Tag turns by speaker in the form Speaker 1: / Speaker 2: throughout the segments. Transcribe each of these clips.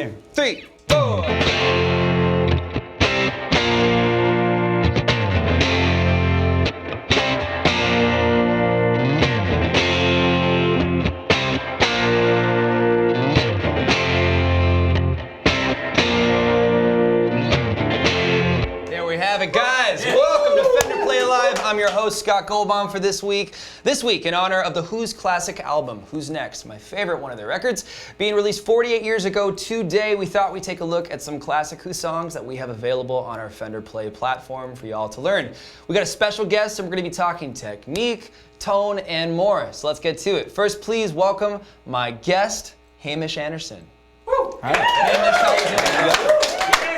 Speaker 1: you.
Speaker 2: 3, 4. There we have it, guys. Welcome to Fender Play Live. I'm your host, Scott Goldbaum, for this week. This week, in honor of the Who's classic album, Who's Next, my favorite one of their records, being released 48 years ago today, we thought we'd take a look at some classic Who songs that we have available on our Fender Play platform for y'all to learn. We got a special guest, and we're going to be talking technique, tone, and more. So let's get to it. First, please welcome my guest, Hamish Anderson.
Speaker 1: Woo. Hi.
Speaker 2: Hamish, how you doing?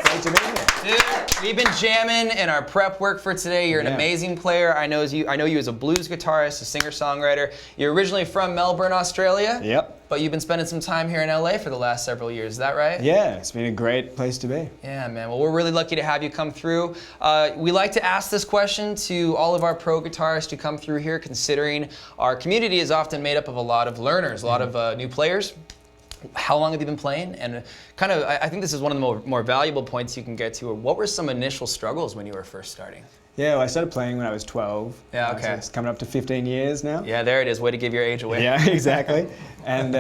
Speaker 1: Great to be here.
Speaker 2: Dude, we've been jamming in our prep work for today. You're an amazing player. I know you as a blues guitarist, a singer-songwriter. You're originally from Melbourne, Australia.
Speaker 1: Yep.
Speaker 2: But you've been spending some time here in LA for the last several years. Is that right?
Speaker 1: Yeah, it's been a great place to be.
Speaker 2: Yeah, man. Well, we're really lucky to have you come through. We like to ask this question to all of our pro guitarists who come through here, considering our community is often made up of a lot of learners, a lot of new players. How long have you been playing? And kind of, I think this is one of the more valuable points you can get to. What were some initial struggles when you were first starting?
Speaker 1: Yeah, well, I started playing when I was 12.
Speaker 2: Yeah, okay.
Speaker 1: So it's coming up to 15 years now.
Speaker 2: Yeah, there it is. Way to give your age away.
Speaker 1: Yeah, exactly. And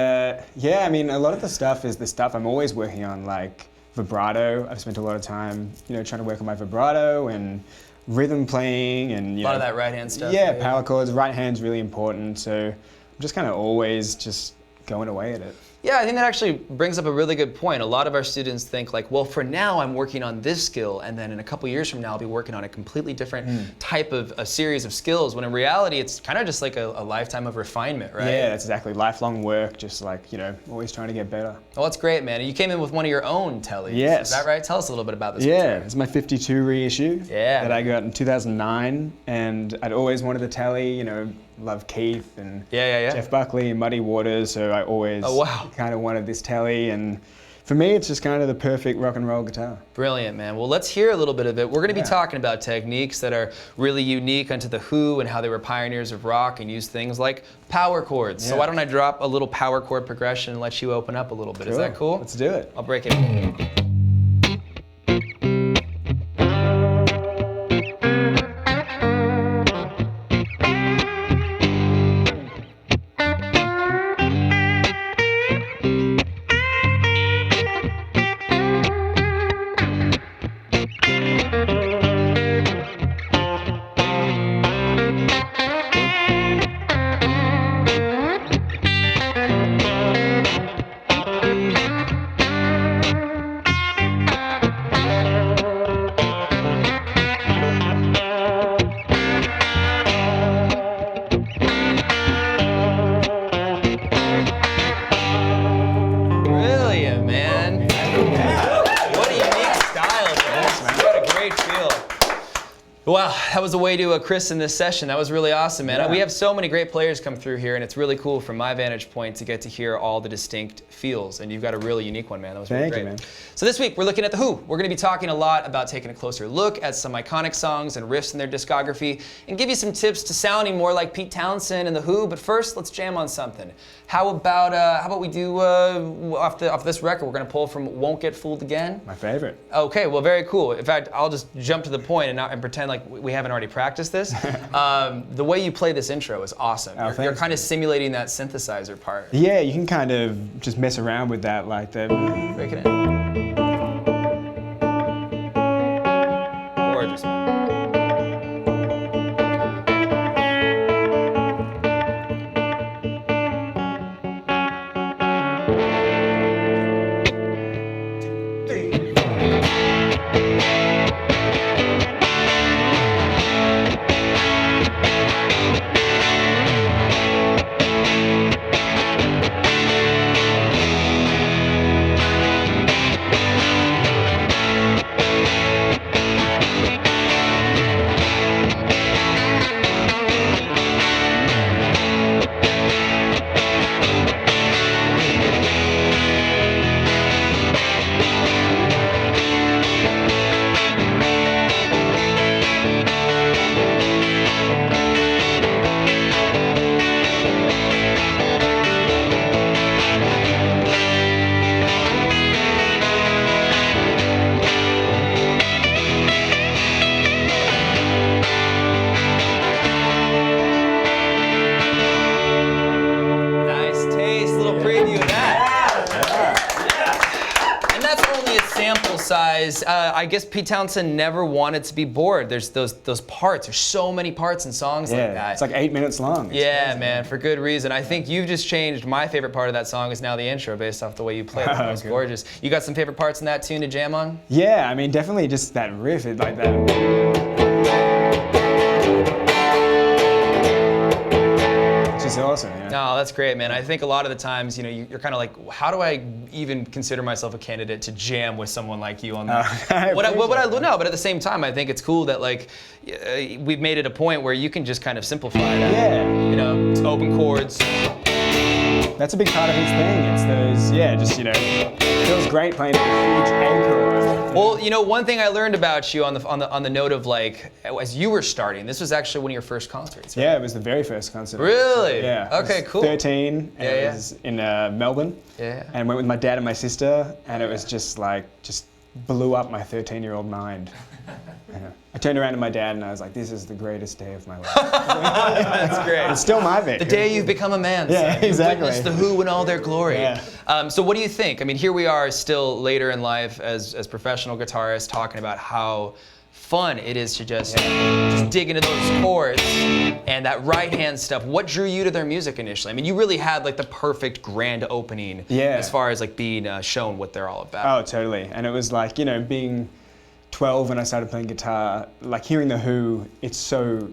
Speaker 1: yeah, I mean, a lot of the stuff is the stuff I'm always working on, like vibrato. I've spent a lot of time, trying to work on my vibrato and rhythm playing and,
Speaker 2: a lot of that right hand stuff.
Speaker 1: Yeah, power chords. Right hand's really important. So I'm just kind of always just going away at it.
Speaker 2: Yeah, I think that actually brings up a really good point. A lot of our students think like, well, for now I'm working on this skill, and then in a couple years from now I'll be working on a completely different type of a series of skills, when in reality it's kind of just like a lifetime of refinement, right?
Speaker 1: Yeah, that's exactly. Lifelong work, just like, always trying to get better.
Speaker 2: Well, that's great, man. And you came in with one of your own tellies.
Speaker 1: Yes.
Speaker 2: Is that right? Tell us a little bit about this.
Speaker 1: Yeah, it's my 52 reissue that I got in 2009, and I'd always wanted a telly, love Keith and Jeff Buckley and Muddy Waters, so I always kind of wanted this telly, and for me it's just kind of the perfect rock and roll guitar. Brilliant,
Speaker 2: man. Well, let's hear a little bit of it. We're going to be talking about techniques that are really unique unto the Who and how they were pioneers of rock and used things like power chords. So why don't I drop a little power chord progression and let you open up a little bit.
Speaker 1: Cool.
Speaker 2: Is that cool?
Speaker 1: Let's do it.
Speaker 2: I'll break it. Wow, that was a way to christen this session. That was really awesome, man. We have so many great players come through here, and it's really cool from my vantage point to get to hear all the distinct feels. And you've got a really unique one, man. That was really great.
Speaker 1: Thank you, man.
Speaker 2: So this week, we're looking at the Who. We're going to be talking a lot about taking a closer look at some iconic songs and riffs in their discography, and give you some tips to sounding more like Pete Townsend and the Who. But first, let's jam on something. How about we do off this record? We're going to pull from "Won't Get Fooled Again."
Speaker 1: My favorite.
Speaker 2: Okay, well, very cool. In fact, I'll just jump to the point and pretend like we haven't already practiced this. The way you play this intro is awesome. You're kind of simulating that synthesizer part.
Speaker 1: Yeah, you can kind of just mess around with that, like the
Speaker 2: break it in. Gorgeous. sample size. I guess Pete Townsend never wanted to be bored. There's those parts. There's so many parts in songs like that.
Speaker 1: It's like 8 minutes long. It's
Speaker 2: crazy, man, for good reason. I think you've just changed my favorite part of that song is now the intro based off the way you play it. It was gorgeous. You got some favorite parts in that tune to jam on?
Speaker 1: Yeah, I mean, definitely just that riff, like that. It's awesome. Yeah.
Speaker 2: No, that's great, man. I think a lot of the times, you're kind of like, how do I even consider myself a candidate to jam with someone like you on that? No, but at the same time, I think it's cool that like we've made it a point where you can just kind of simplify that.
Speaker 1: Yeah.
Speaker 2: It's open chords.
Speaker 1: That's a big part of his thing. It's those, it feels great playing a huge A chord.
Speaker 2: Well, one thing I learned about you on the note of like, as you were starting, this was actually one of your first concerts, right?
Speaker 1: Yeah, it was the very first concert.
Speaker 2: Really?
Speaker 1: Yeah.
Speaker 2: Okay, cool.
Speaker 1: 13, and it was in Melbourne.
Speaker 2: Yeah.
Speaker 1: And went with my dad and my sister, and it was just blew up my 13-year-old mind. I turned around to my dad and I was like, this is the greatest day of my life.
Speaker 2: That's great.
Speaker 1: It's still my Vic.
Speaker 2: The day you've become a man.
Speaker 1: Yeah, exactly.
Speaker 2: Witness the Who in all their glory.
Speaker 1: Yeah.
Speaker 2: So what do you think? I mean, here we are still later in life as professional guitarists talking about how fun it is to just dig into those chords and that right hand stuff. What drew you to their music initially? I mean, you really had like the perfect grand opening as far as like being shown what they're all about.
Speaker 1: Oh, totally. And it was like, being 12 when I started playing guitar, like hearing the Who, it's so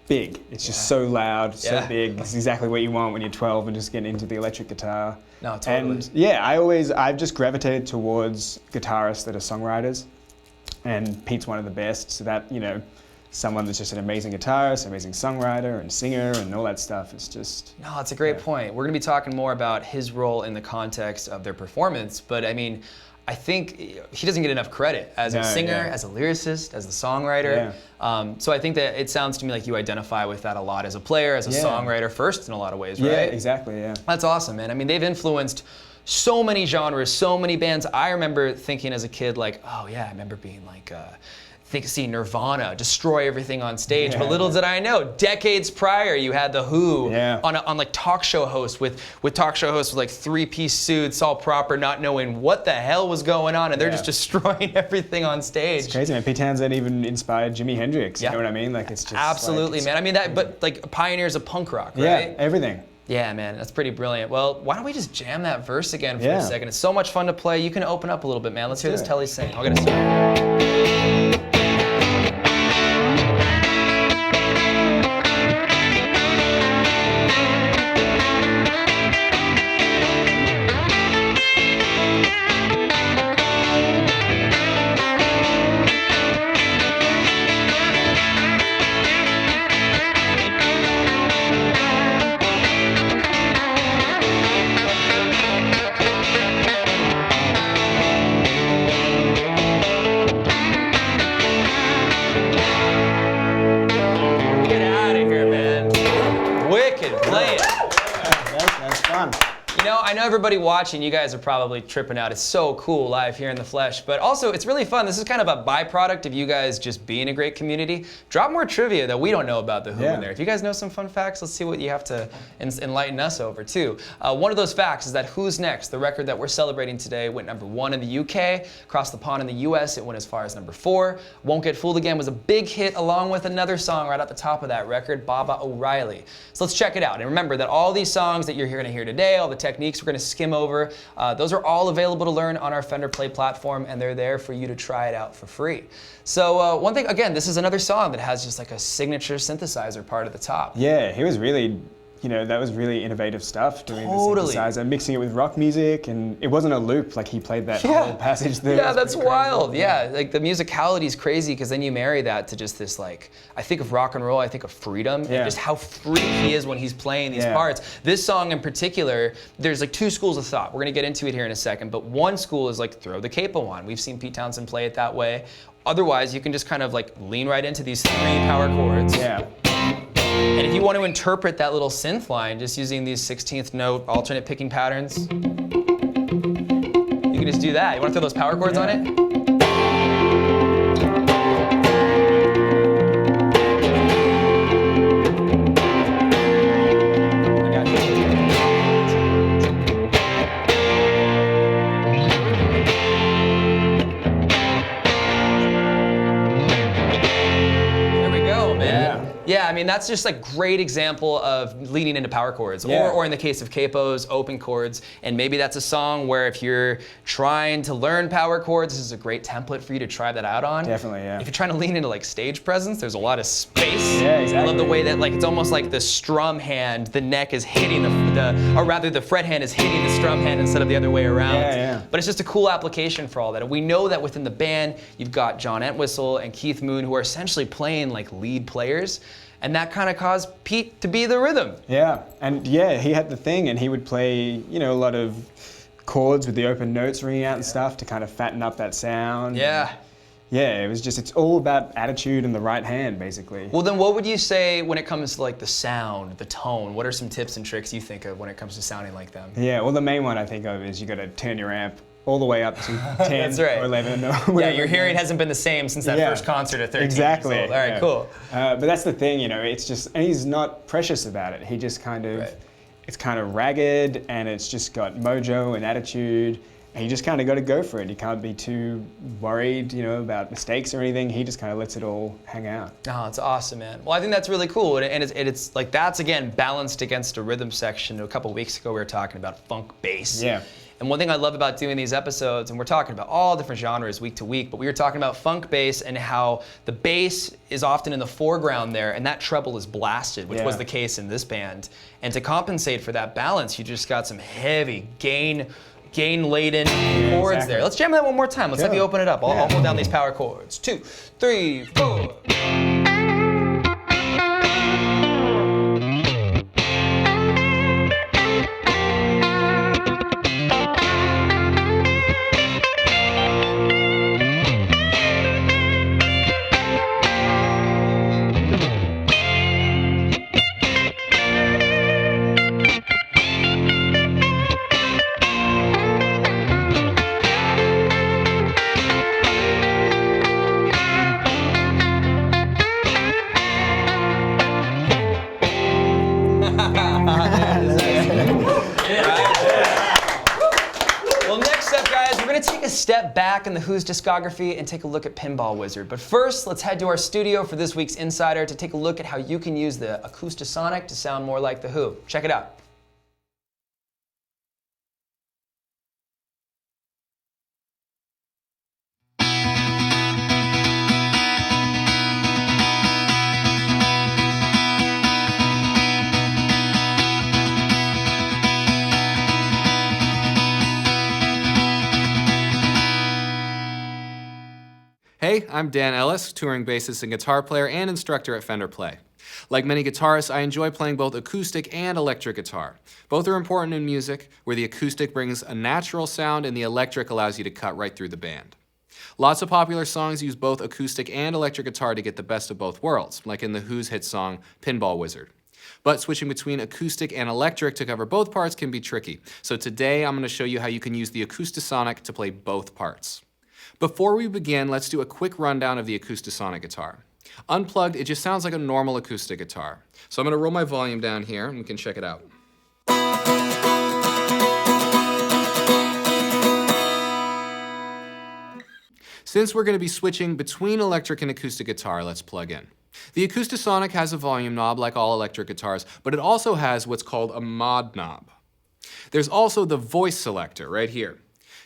Speaker 1: big. It's just so loud, so big. It's exactly what you want when you're 12 and just getting into the electric guitar.
Speaker 2: No, totally.
Speaker 1: And I've just gravitated towards guitarists that are songwriters. And Pete's one of the best, so that, someone that's just an amazing guitarist, amazing songwriter and singer and all that stuff. It's just...
Speaker 2: No, it's a great point. We're going to be talking more about his role in the context of their performance, but I mean, I think he doesn't get enough credit as a singer, as a lyricist, as a songwriter. So I think that it sounds to me like you identify with that a lot as a player, as a songwriter first in a lot of ways, right?
Speaker 1: Yeah, exactly, yeah.
Speaker 2: That's awesome, man. I mean, they've influenced so many genres, so many bands. I remember thinking as a kid, like, oh yeah, I remember being like, seeing Nirvana destroy everything on stage, but little did I know, decades prior, you had the Who on like talk show hosts with talk show hosts with like 3-piece suits, all proper, not knowing what the hell was going on, and they're just destroying everything on stage.
Speaker 1: It's crazy, man. Pete Townsend even inspired Jimi Hendrix. You know what I mean? Like it's just
Speaker 2: absolutely, man. I mean but like pioneers of punk rock, right?
Speaker 1: Yeah, everything.
Speaker 2: Yeah, man, that's pretty brilliant. Well, why don't we just jam that verse again for a second? It's so much fun to play. You can open up a little bit, man. Let's hear this Telly sing. I'll get us started. I know everybody watching, you guys are probably tripping out. It's so cool live here in the flesh, but also it's really fun. This is kind of a byproduct of you guys just being a great community. Drop more trivia that we don't know about the Who in there. If you guys know some fun facts, let's see what you have to enlighten us over too. One of those facts is that Who's Next, the record that we're celebrating today, went #1 in the UK. Across the pond in the US, it went as far as #4. Won't Get Fooled Again was a big hit along with another song right at the top of that record, Baba O'Reilly. So let's check it out. And remember that all these songs that you're going to hear today, all the techniques we're going to skim over, those are all available to learn on our Fender Play platform, and they're there for you to try it out for free. So one thing, again, this is another song that has just like a signature synthesizer part at the top.
Speaker 1: Yeah, he was really, that was really innovative stuff, doing the synthesizer, mixing it with rock music, and it wasn't a loop, like he played that whole passage there.
Speaker 2: Yeah, that's wild. Yeah, like the musicality is crazy, because then you marry that to just this, like, I think of rock and roll, I think of freedom, and just how free he is when he's playing these parts. This song in particular, there's like two schools of thought. We're gonna get into it here in a second, but one school is like throw the capo on. We've seen Pete Townsend play it that way. Otherwise, you can just kind of like lean right into these 3 power chords.
Speaker 1: Yeah.
Speaker 2: And if you want to interpret that little synth line just using these 16th note alternate picking patterns, you can just do that. You want to throw those power chords on it? I got you. Yeah, I mean, that's just a great example of leaning into power chords, or in the case of capos, open chords. And maybe that's a song where if you're trying to learn power chords, this is a great template for you to try that out on.
Speaker 1: Definitely, yeah.
Speaker 2: If you're trying to lean into like stage presence, there's a lot of space.
Speaker 1: Yeah, exactly.
Speaker 2: I love the way that it's almost like the strum hand, the neck is hitting or rather the fret hand is hitting the strum hand instead of the other way around.
Speaker 1: Yeah.
Speaker 2: But it's just a cool application for all that. And we know that within the band, you've got John Entwistle and Keith Moon, who are essentially playing like lead players. And that kind of caused Pete to be the rhythm.
Speaker 1: Yeah, and he had the thing, and he would play, a lot of chords with the open notes ringing out and stuff to kind of fatten up that sound.
Speaker 2: Yeah.
Speaker 1: Yeah, it's all about attitude and the right hand, basically.
Speaker 2: Well, then what would you say when it comes to like the sound, the tone? What are some tips and tricks you think of when it comes to sounding like them?
Speaker 1: Yeah, well, the main one I think of is you got to turn your amp all the way up to 10 or 11 or whatever.
Speaker 2: Yeah, your hearing hasn't been the same since that first concert at 13
Speaker 1: exactly.
Speaker 2: years old. All right, cool.
Speaker 1: But that's the thing, it's just, and he's not precious about it. He just kind of, it's kind of ragged, and it's just got mojo and attitude. And you just kind of got to go for it. You can't be too worried, about mistakes or anything. He just kind of lets it all hang out.
Speaker 2: Oh, it's awesome, man. Well, I think that's really cool. And it's like, that's again balanced against a rhythm section. A couple weeks ago, we were talking about funk bass.
Speaker 1: Yeah.
Speaker 2: And one thing I love about doing these episodes, and we're talking about all different genres week to week, but we were talking about funk bass and how the bass is often in the foreground there, and that treble is blasted, which was the case in this band. And to compensate for that balance, you just got some heavy gain-laden chords there. Let's jam that one more time. Let's have you open it up. I'll hold down these power chords. 2, 3, 4. Step back in the Who's discography and take a look at Pinball Wizard. But first, let's head to our studio for this week's Insider to take a look at how you can use the Acoustasonic to sound more like the Who. Check it out.
Speaker 3: Hey, I'm Dan Ellis, touring bassist and guitar player and instructor at Fender Play. Like many guitarists, I enjoy playing both acoustic and electric guitar. Both are important in music, where the acoustic brings a natural sound and the electric allows you to cut right through the band. Lots of popular songs use both acoustic and electric guitar to get the best of both worlds, like in the Who's hit song, Pinball Wizard. But switching between acoustic and electric to cover both parts can be tricky. So today I'm going to show you how you can use the Acoustasonic to play both parts. Before we begin, let's do a quick rundown of the Acoustasonic guitar. Unplugged, it just sounds like a normal acoustic guitar. So I'm going to roll my volume down here and we can check it out. Since we're going to be switching between electric and acoustic guitar, let's plug in. The Acoustasonic has a volume knob like all electric guitars, but it also has what's called a mod knob. There's also the voice selector right here.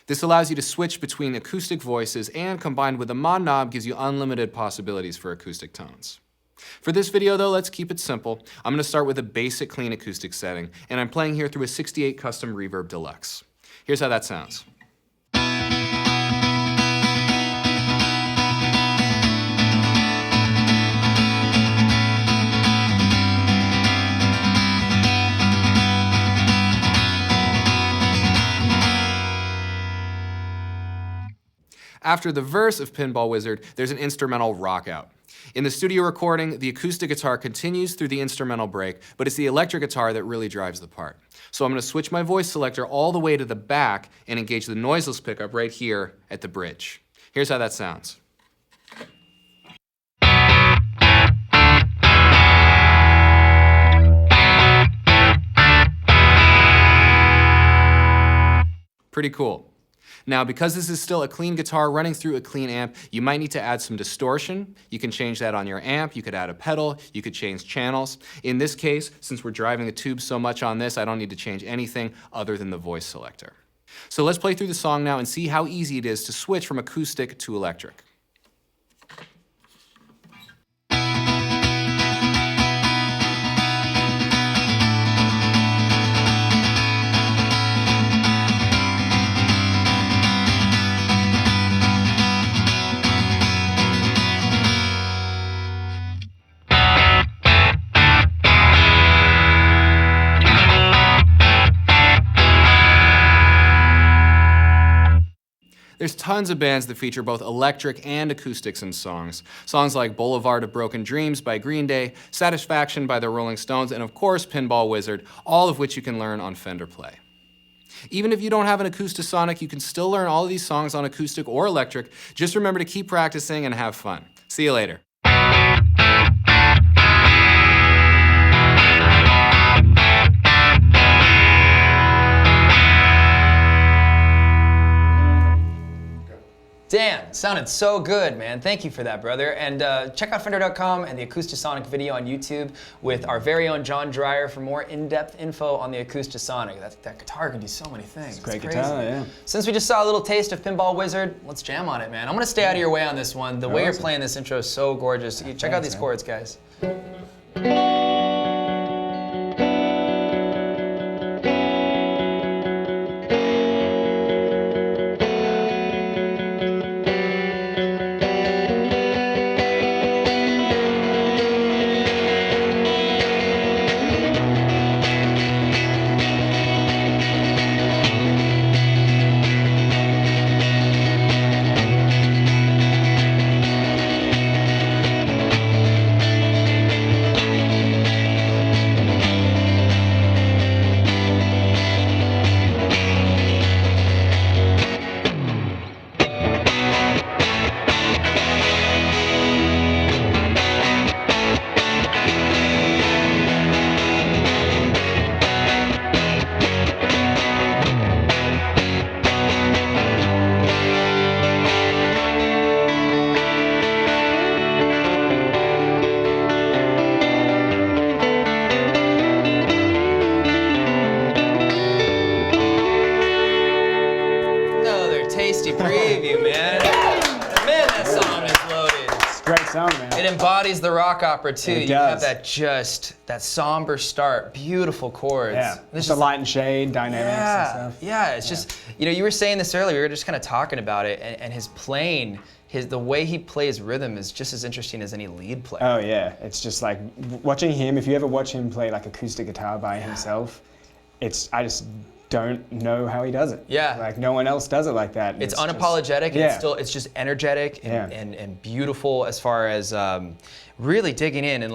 Speaker 3: This allows you to switch between acoustic voices, and combined with the mod knob gives you unlimited possibilities for acoustic tones. For this video though, let's keep it simple. I'm going to start with a basic clean acoustic setting, and I'm playing here through a 68 Custom Reverb Deluxe. Here's how that sounds. After the verse of Pinball Wizard, there's an instrumental rock out. In the studio recording, the acoustic guitar continues through the instrumental break, but it's the electric guitar that really drives the part. So I'm going to switch my voice selector all the way to the back and engage the noiseless pickup right here at the bridge. Here's how that sounds. Pretty cool. Now, because this is still a clean guitar running through a clean amp, you might need to add some distortion. You can change that on your amp, you could add a pedal, you could change channels. In this case, since we're driving the tube so much on this, I don't need to change anything other than the voice selector. So let's play through the song now and see how easy it is to switch from acoustic to electric. There's tons of bands that feature both electric and acoustics in songs. Songs like Boulevard of Broken Dreams by Green Day, Satisfaction by the Rolling Stones, and of course Pinball Wizard, all of which you can learn on Fender Play. Even if you don't have an Acoustasonic, you can still learn all of these songs on acoustic or electric. Just remember to keep practicing and have fun. See you later.
Speaker 2: Dan, sounded so good, man. Thank you for that, brother. And check out Fender.com and the Acoustasonic video on YouTube with our very own John Dreyer for more in-depth info on the Acoustasonic. That guitar can do so many things.
Speaker 1: It's a great guitar, yeah.
Speaker 2: Since we just saw a little taste of Pinball Wizard, let's jam on it, man. I'm gonna stay out of your way on this one. The way you're playing this intro is so gorgeous. Check out these chords, guys. Preview, man. Man, that song is loaded.
Speaker 1: It's a great sound, man.
Speaker 2: It embodies the rock opera too.
Speaker 1: It
Speaker 2: you
Speaker 1: does.
Speaker 2: have that somber start, beautiful chords.
Speaker 1: Yeah, just the light and shade dynamics and stuff.
Speaker 2: Yeah, it's just, you were saying this earlier, we were just kind of talking about it, and his playing, the way he plays rhythm is just as interesting as any lead player.
Speaker 1: Oh yeah, it's just like watching him, if you ever watch him play like acoustic guitar by himself, I just don't know how he does it.
Speaker 2: Yeah.
Speaker 1: Like no one else does it like that.
Speaker 2: It's unapologetic, and it's just energetic and beautiful as far as really digging in. And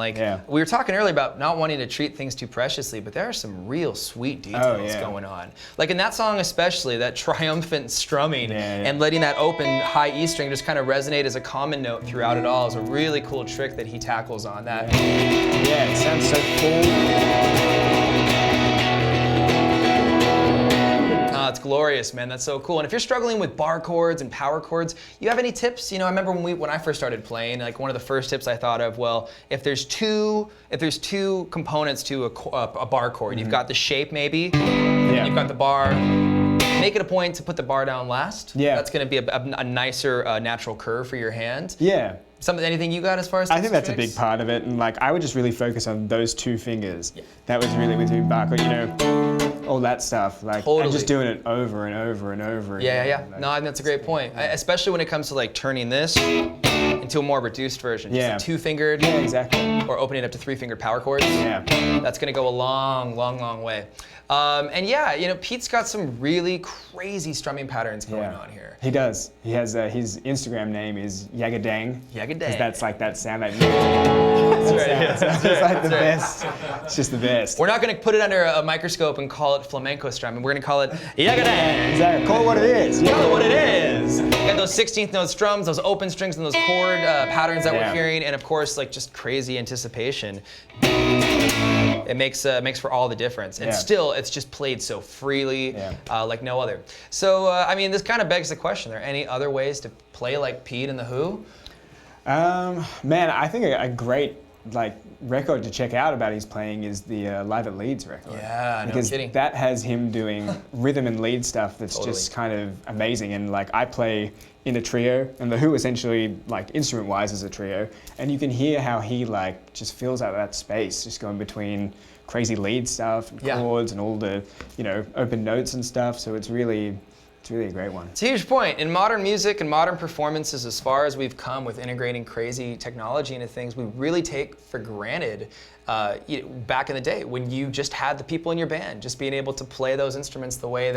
Speaker 2: we were talking earlier about not wanting to treat things too preciously, but there are some real sweet details going on. Like in that song especially, that triumphant strumming and letting that open high E string just kind of resonate as a common note throughout it all is a really cool trick that he tackles on that.
Speaker 1: Yeah, it sounds so full.
Speaker 2: It's glorious, man. That's so cool. And if you're struggling with bar chords and power chords, you have any tips? I remember when I first started playing, like one of the first tips I thought of, well, if there's two components to a bar chord, you've got the shape maybe, and you've got the bar. Make it a point to put the bar down last. Yeah. That's going to be a nicer natural curve for your hand.
Speaker 1: Yeah.
Speaker 2: Anything you got as far as
Speaker 1: I think that's a big part of it, and I would just really focus on those two fingers. Yeah. That was really with you, Barker, all that stuff, and just doing it over and over and over again.
Speaker 2: Yeah. No, I think that's a great point, especially when it comes to turning this into a more reduced version.
Speaker 1: Yeah.
Speaker 2: Just a two-fingered.
Speaker 1: Yeah, exactly.
Speaker 2: Or opening up to three-fingered power chords.
Speaker 1: Yeah.
Speaker 2: That's gonna go a long, long, long way. And Pete's got some really crazy strumming patterns going on here.
Speaker 1: He does. He has his Instagram name is Yagadang.
Speaker 2: Yagadang.
Speaker 1: Because that's like that sound. That's right. It's like the best. It's just the best.
Speaker 2: We're not gonna put it under a microscope and call it flamenco strumming. We're gonna call it Yagadang.
Speaker 1: Exactly. Call it what it is.
Speaker 2: Call it what it is. You got those 16th note strums, those open strings, and those chord patterns that we're hearing, and of course, just crazy anticipation. it makes for all the difference. And still, it's just played so freely, like no other. So, I mean, this kind of begs the question, are there any other ways to play like Pete and the Who?
Speaker 1: Man, I think a great record to check out about his playing is the Live at Leeds record.
Speaker 2: Yeah, no kidding.
Speaker 1: Because that has him doing rhythm and lead stuff that's just kind of amazing. And like I play in a trio, and the Who essentially, like instrument-wise, is a trio, and you can hear how he like just fills out that space, just going between crazy lead stuff and chords and all the open notes and stuff. So it's really a great one.
Speaker 2: It's a huge point. In modern music and modern performances, as far as we've come with integrating crazy technology into things, we really take for granted back in the day when you just had the people in your band just being able to play those instruments the way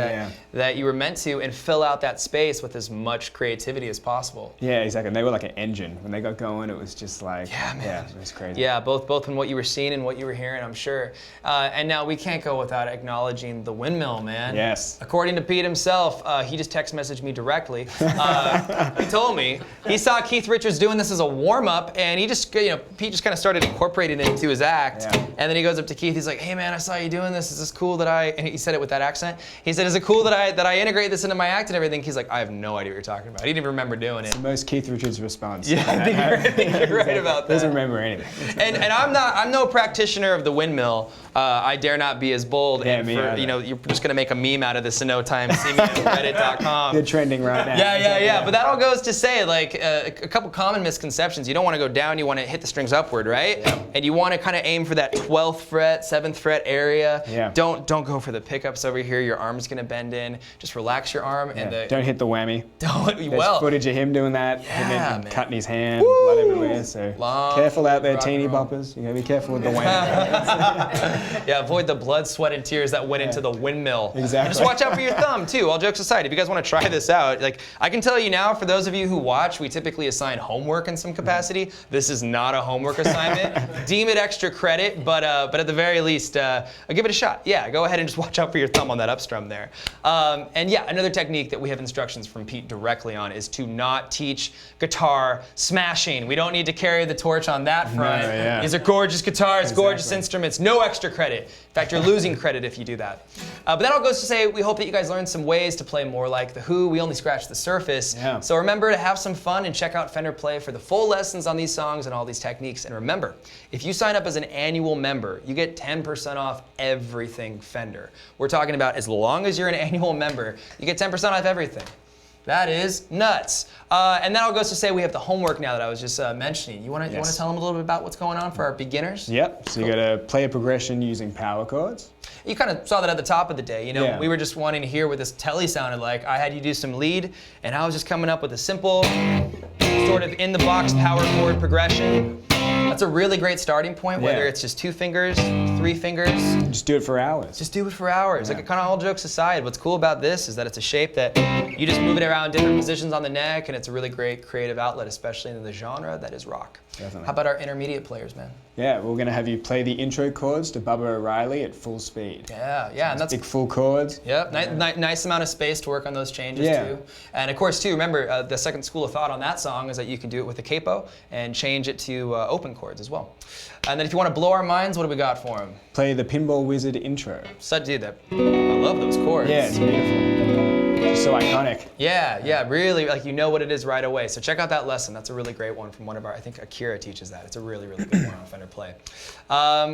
Speaker 2: that you were meant to and fill out that space with as much creativity as possible.
Speaker 1: Yeah, exactly. And they were like an engine. When they got going, it was just like, it was crazy.
Speaker 2: Yeah, both in what you were seeing and what you were hearing, I'm sure. And now we can't go without acknowledging the windmill, man.
Speaker 1: Yes.
Speaker 2: According to Pete himself, he just text messaged me directly. He told me he saw Keith Richards doing this as a warm-up, and he just, Pete just kind of started incorporating it into his act. And then he goes up to Keith, he's like, hey man, I saw you doing this, is this cool that and he said it with that accent, he said, is it cool that I integrate this into my act and everything? He's like, I have no idea what you're talking about. He didn't even remember doing it.
Speaker 1: It's the most Keith Richards response.
Speaker 2: Yeah, I think you're right about that.
Speaker 1: Doesn't remember anything.
Speaker 2: And I'm no practitioner of the windmill. I dare not be as bold.
Speaker 1: Yeah, and
Speaker 2: you're just gonna make a meme out of this in no time. See me on Reddit.com.
Speaker 1: They're trending right now.
Speaker 2: Yeah. But that all goes to say, like, a couple common misconceptions. You don't want to go down. You want to hit the strings upward, right?
Speaker 1: Yeah.
Speaker 2: And you want to kind of aim for that 12th fret, 7th fret area.
Speaker 1: Yeah.
Speaker 2: Don't go for the pickups over here. Your arm's gonna bend in. Just relax your arm and
Speaker 1: don't hit the whammy. There's footage of him doing that.
Speaker 2: Yeah,
Speaker 1: him cutting his hand, blood everywhere. So careful out there, teeny boppers. You gotta be careful with the whammy.
Speaker 2: Yeah, avoid the blood, sweat, and tears that went into the windmill.
Speaker 1: Exactly.
Speaker 2: And just watch out for your thumb, too. All jokes aside, if you guys want to try this out, like I can tell you now, for those of you who watch, we typically assign homework in some capacity. This is not a homework assignment. Deem it extra credit, but at the very least, give it a shot. Yeah, go ahead and just watch out for your thumb on that upstrum there. And yeah, another technique that we have instructions from Pete directly on is to not teach guitar smashing. We don't need to carry the torch on that front.
Speaker 1: No, yeah.
Speaker 2: These are gorgeous guitars, gorgeous instruments, no extra credit. In fact, you're losing credit if you do that. But that all goes to say, we hope that you guys learned some ways to play more like the Who. We only scratched the surface.
Speaker 1: Yeah.
Speaker 2: So remember to have some fun and check out Fender Play for the full lessons on these songs and all these techniques. And remember, if you sign up as an annual member, you get 10% off everything Fender. We're talking about as long as you're an annual member, you get 10% off everything. That is nuts. And that all goes to say we have the homework now that I was just mentioning. You want to tell them a little bit about what's going on for our beginners?
Speaker 1: Yep. So you got to play a progression using power chords.
Speaker 2: You kind of saw that at the top of the day. We were just wanting to hear what this telly sounded like. I had you do some lead, and I was just coming up with a simple, sort of in-the-box power chord progression. That's a really great starting point, whether it's just 2 fingers, 3 fingers.
Speaker 1: Just do it for hours.
Speaker 2: Just do it for hours. Like, kind of all jokes aside, what's cool about this is that it's a shape that you just move it around different positions on the neck, and it's a really great creative outlet, especially in the genre that is rock.
Speaker 1: Definitely.
Speaker 2: How about our intermediate players, man?
Speaker 1: Yeah, we're going to have you play the intro chords to Bubba O'Reilly at full speed.
Speaker 2: Yeah, and that's
Speaker 1: big full chords.
Speaker 2: Yep, nice amount of space to work on those changes too. And of course, too, remember the second school of thought on that song is that you can do it with a capo and change it to open chords as well. And then if you want to blow our minds, what do we got for them?
Speaker 1: Play the Pinball Wizard intro.
Speaker 2: Dude, I love those chords.
Speaker 1: Yeah, it's beautiful. It's so iconic.
Speaker 2: Yeah, really, like you know what it is right away. So check out that lesson. That's a really great one from one of our, I think Akira teaches that. It's a really, really good one on Fender Play.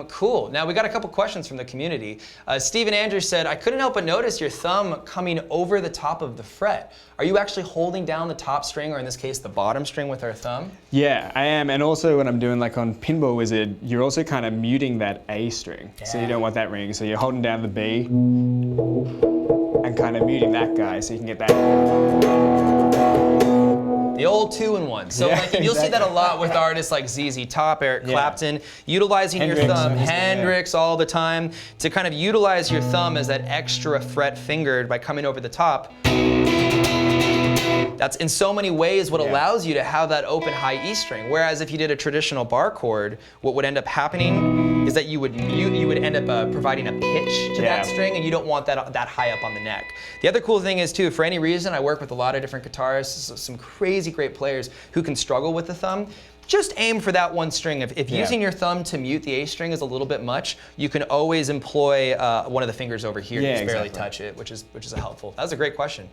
Speaker 2: Cool. Now we got a couple questions from the community. Stephen Andrews said, I couldn't help but notice your thumb coming over the top of the fret. Are you actually holding down the top string, or in this case, the bottom string with our thumb?
Speaker 1: Yeah, I am. And also when I'm doing like on Pinball Wizard, you're also kind of muting that A string. Yeah. So you don't want that ringing. So you're holding down the B and kind of muting that guy so you can get that.
Speaker 2: The old 2-in-1. So you'll see that a lot with artists like ZZ Top, Eric Clapton, utilizing
Speaker 1: Hendrix,
Speaker 2: your thumb, Hendrix all the time, to kind of utilize your thumb as that extra fret finger by coming over the top. That's in so many ways what allows you to have that open high E string. Whereas if you did a traditional bar chord, what would end up happening is that you would end up providing a pitch to that string, and you don't want that high up on the neck. The other cool thing is too, for any reason, I work with a lot of different guitarists, some crazy great players who can struggle with the thumb. Just aim for that one string. If using your thumb to mute the A string is a little bit much, you can always employ one of the fingers over here to just barely touch it, which is helpful. That was a great question.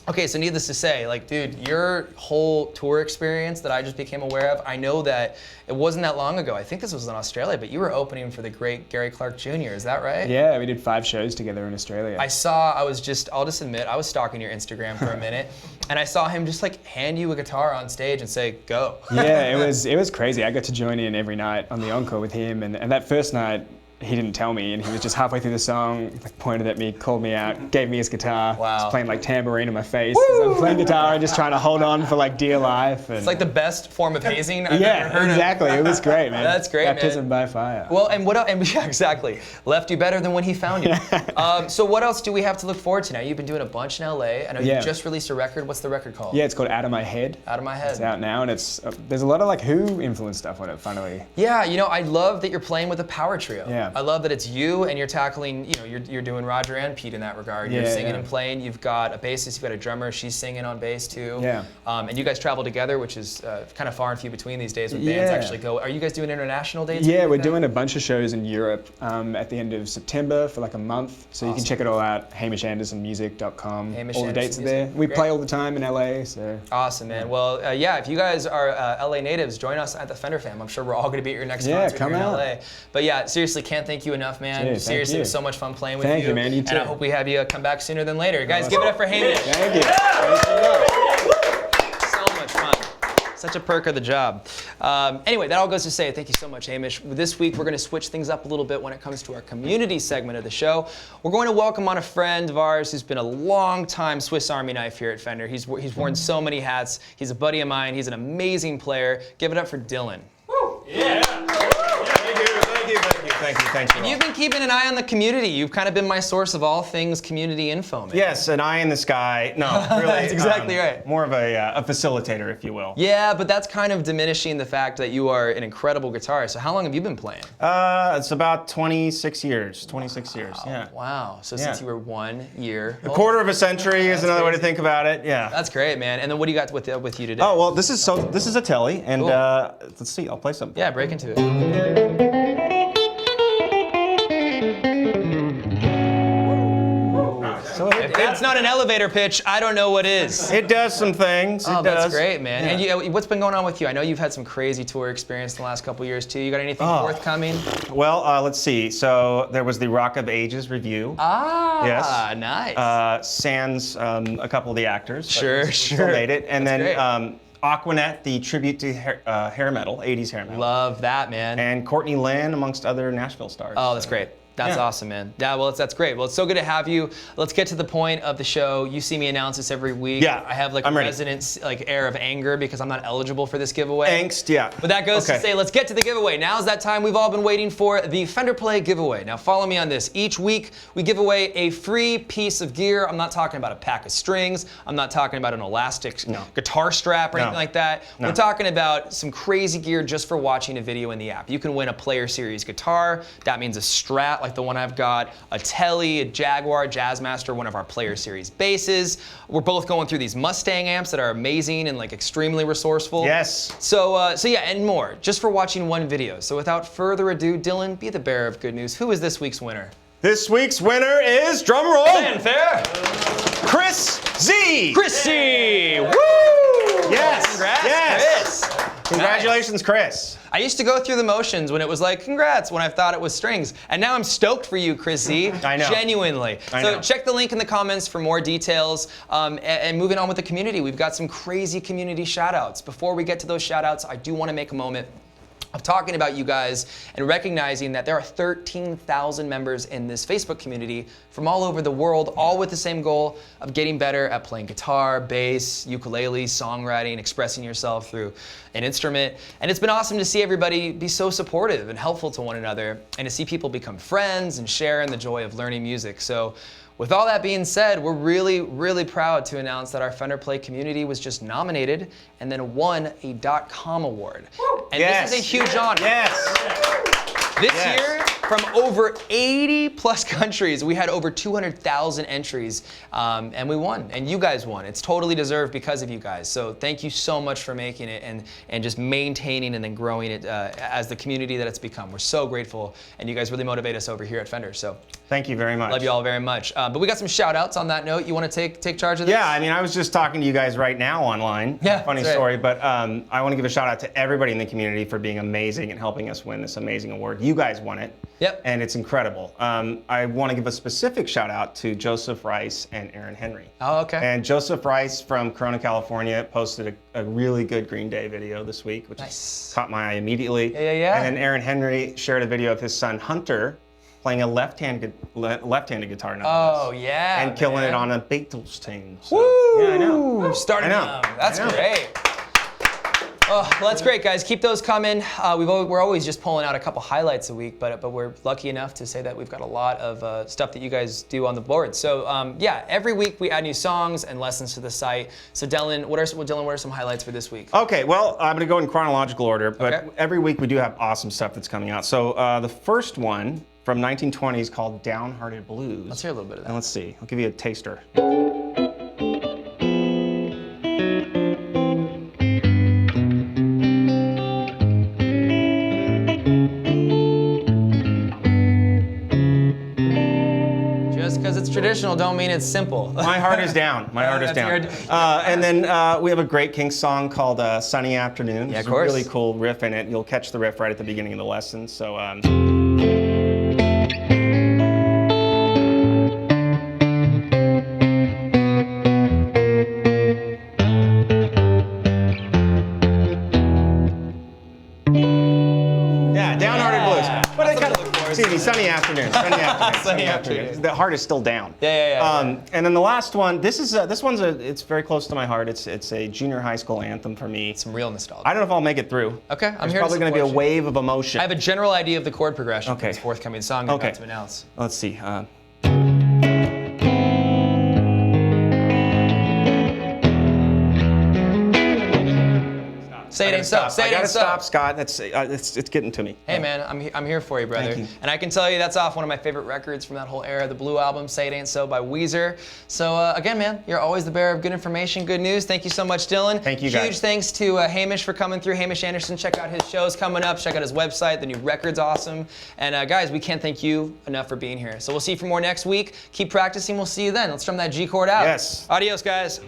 Speaker 2: Okay, so needless to say, like, dude, your whole tour experience that I just became aware of, I know that it wasn't that long ago. I think this was in Australia, but you were opening for the great Gary Clark Jr., is that right?
Speaker 1: Yeah, we did 5 shows together in Australia.
Speaker 2: I'll just admit, I was stalking your Instagram for a minute, and I saw him just like hand you a guitar on stage and say, go.
Speaker 1: Yeah, it was crazy. I got to join in every night on the encore with him, and that first night, he didn't tell me, and he was just halfway through the song, like, pointed at me, called me out, gave me his guitar.
Speaker 2: Wow.
Speaker 1: Just playing like tambourine in my face. So I'm playing guitar and just trying to hold on for like dear life. And
Speaker 2: it's like the best form of hazing I've ever heard
Speaker 1: exactly. It was great, man.
Speaker 2: That's great,
Speaker 1: Baptism by fire.
Speaker 2: Well, and what else? And yeah, exactly. Left you better than when he found you. So what else do we have to look forward to now? You've been doing a bunch in LA. I know you just released a record. What's the record called?
Speaker 1: Yeah, it's called Out of My Head.
Speaker 2: Out of My Head.
Speaker 1: It's out now, and it's there's a lot of like Who influenced stuff on it. Finally.
Speaker 2: Yeah, you know, I love that you're playing with a power trio.
Speaker 1: Yeah.
Speaker 2: I love that it's you and you're tackling, you know, you're doing Roger and Pete in that regard. You're singing and playing. You've got a bassist, you've got a drummer. She's singing on bass too.
Speaker 1: Yeah.
Speaker 2: And you guys travel together, which is kind of far and few between these days when bands actually go. Are you guys doing international dates?
Speaker 1: Yeah, we're doing a bunch of shows in Europe at the end of September for like a month. So you can check it all out, HamishAndersonMusic.com. All the dates are there. We play all the time in LA. So.
Speaker 2: Awesome, man. Well, yeah, if you guys are LA natives, join us at the Fender Fam. I'm sure we're all going to be at your next concert here in LA. But yeah, seriously, can't thank you enough, man.
Speaker 1: Cheers,
Speaker 2: seriously, it was so much fun playing with you.
Speaker 1: Thank you, man. You too.
Speaker 2: And I hope we have you come back sooner than later. Guys, give it up for Hamish.
Speaker 1: Thank you. Thank you.
Speaker 2: So much fun. Such a perk of the job. Anyway, that all goes to say thank you so much, Hamish. This week, we're going to switch things up a little bit when it comes to our community segment of the show. We're going to welcome on a friend of ours who's been a long-time Swiss Army knife here at Fender. He's worn so many hats. He's a buddy of mine. He's an amazing player. Give it up for Dylan.
Speaker 4: Woo! Yeah. Thank you.
Speaker 2: And you've been keeping an eye on the community. You've kind of been my source of all things community info, man.
Speaker 4: Yes, an eye in the sky. No, really.
Speaker 2: That's exactly right.
Speaker 4: More of a facilitator, if you will.
Speaker 2: Yeah, but that's kind of diminishing the fact that you are an incredible guitarist. So how long have you been playing?
Speaker 4: It's about 26 years. 26 years, yeah.
Speaker 2: Wow. So since you were 1 year
Speaker 4: old. A quarter of a century is another way to think about it, yeah.
Speaker 2: That's great, man. And then what do you got with you today?
Speaker 4: Oh, well, this is a telly, and let's see, I'll play something.
Speaker 2: Yeah, break into it.
Speaker 4: So
Speaker 2: if that's not an elevator pitch, I don't know what is.
Speaker 4: It does some things.
Speaker 2: Oh, that's great, man. Yeah. And what's been going on with you? I know you've had some crazy tour experience in the last couple years, too. You got anything forthcoming?
Speaker 4: Well, let's see. So there was the Rock of Ages review.
Speaker 2: Yes. Nice.
Speaker 4: Sans a couple of the actors.
Speaker 2: Sure.
Speaker 4: Still made it. And then Aquanet, the tribute to hair metal, 80s hair metal.
Speaker 2: Love that, man.
Speaker 4: And Courtney Lynn, amongst other Nashville stars.
Speaker 2: Oh, that's great. That's awesome, man. Yeah, well, that's great. Well, it's so good to have you. Let's get to the point of the show. You see me announce this every week.
Speaker 4: Yeah,
Speaker 2: I have like a resident air of anger because I'm not eligible for this giveaway.
Speaker 4: Angst, yeah.
Speaker 2: But that goes to say, let's get to the giveaway. Now's that time we've all been waiting for, the Fender Play giveaway. Now, follow me on this. Each week, we give away a free piece of gear. I'm not talking about a pack of strings. I'm not talking about an elastic guitar strap or anything like that. We're talking about some crazy gear just for watching a video in the app. You can win a Player Series guitar. That means a Strat like the one I've got, a Tele, a Jaguar, Jazzmaster, one of our Player Series basses. We're both going through these Mustang amps that are amazing and like extremely resourceful.
Speaker 4: Yes.
Speaker 2: So yeah, and more, just for watching one video. So without further ado, Dylan, be the bearer of good news. Who is this week's winner?
Speaker 4: This week's winner is, drum roll,
Speaker 2: fanfare,
Speaker 4: Chris Z.
Speaker 2: Chris Z. Woo!
Speaker 4: Yes.
Speaker 2: Congrats, Chris.
Speaker 4: Congratulations, Chris.
Speaker 2: I used to go through the motions when it was like, congrats, when I thought it was strings. And now I'm stoked for you, Chris Z.
Speaker 4: I know.
Speaker 2: Genuinely. So check the link in the comments for more details. And moving on with the community, we've got some crazy community shout outs. Before we get to those shout outs, I do want to make a moment of talking about you guys and recognizing that there are 13,000 members in this Facebook community from all over the world, all with the same goal of getting better at playing guitar, bass, ukulele, songwriting, expressing yourself through an instrument. And it's been awesome to see everybody be so supportive and helpful to one another and to see people become friends and share in the joy of learning music. So with all that being said, we're really, really proud to announce that our Fender Play community was just nominated and then won a .com award. And this is a huge honor. This year, from over 80 plus countries, we had over 200,000 entries, and we won, and you guys won. It's totally deserved because of you guys. So thank you so much for making it and just maintaining and then growing it as the community that it's become. We're so grateful, and you guys really motivate us over here at Fender. So
Speaker 4: thank you very much.
Speaker 2: Love you all very much. But we got some shout outs on that note. You want to take charge of this?
Speaker 4: Yeah, I mean, I was just talking to you guys right now online.
Speaker 2: Yeah,
Speaker 4: funny story, but I want to give a shout out to everybody in the community for being amazing and helping us win this amazing award. You guys won it.
Speaker 2: Yep.
Speaker 4: And it's incredible. I want to give a specific shout out to Joseph Rice and Aaron Henry.
Speaker 2: Oh, okay.
Speaker 4: And Joseph Rice from Corona, California posted a really good Green Day video this week, which caught my eye immediately.
Speaker 2: Yeah.
Speaker 4: And then Aaron Henry shared a video of his son Hunter playing a left-handed guitar.
Speaker 2: Oh, yeah.
Speaker 4: And killing it on a Beatles team. So,
Speaker 2: woo!
Speaker 4: Yeah, I know.
Speaker 2: Starting young. That's great. Oh, well, that's great, guys. Keep those coming. We're always just pulling out a couple highlights a week, but we're lucky enough to say that we've got a lot of stuff that you guys do on the board. So yeah, every week we add new songs and lessons to the site. So Dylan, what are some highlights for this week?
Speaker 4: Okay, well, I'm going to go in chronological order, but every week we do have awesome stuff that's coming out. So the first one from 1920 is called Downhearted Blues.
Speaker 2: Let's hear a little bit of that.
Speaker 4: And let's see. I'll give you a taster.
Speaker 2: Traditional don't mean it's simple.
Speaker 4: My heart is down. My heart is down. And then we have a great Kinks song called Sunny Afternoon.
Speaker 2: Yeah, of
Speaker 4: course.
Speaker 2: course.
Speaker 4: A really cool riff in it. You'll catch the riff right at the beginning of the lesson. So. Yeah, Downhearted Blues. But it kind of, Sunny Afternoon. Sunny Afternoon. The heart is still down.
Speaker 2: Yeah.
Speaker 4: And then the last one. This one's it's very close to my heart. It's a junior high school anthem for me.
Speaker 2: Some real nostalgia.
Speaker 4: I don't know if I'll make it through.
Speaker 2: Okay, I'm
Speaker 4: There's
Speaker 2: here.
Speaker 4: probably going to be a wave of emotion.
Speaker 2: I have a general idea of the chord progression for this forthcoming song I'm about to announce.
Speaker 4: Let's see.
Speaker 2: Say it ain't so.
Speaker 4: I gotta stop, Scott. It's getting to me.
Speaker 2: Hey man, I'm here for you, brother.
Speaker 4: Thank you.
Speaker 2: And I can tell you that's off one of my favorite records from that whole era, the Blue Album, Say It Ain't So by Weezer. So again, man, you're always the bearer of good information, good news. Thank you so much, Dylan.
Speaker 4: Thank you, guys.
Speaker 2: Huge thanks to Hamish for coming through. Hamish Anderson, check out his shows coming up. Check out his website. The new record's awesome. And guys, we can't thank you enough for being here. So we'll see you for more next week. Keep practicing. We'll see you then. Let's drum that G chord out.
Speaker 4: Yes.
Speaker 2: Adios, guys.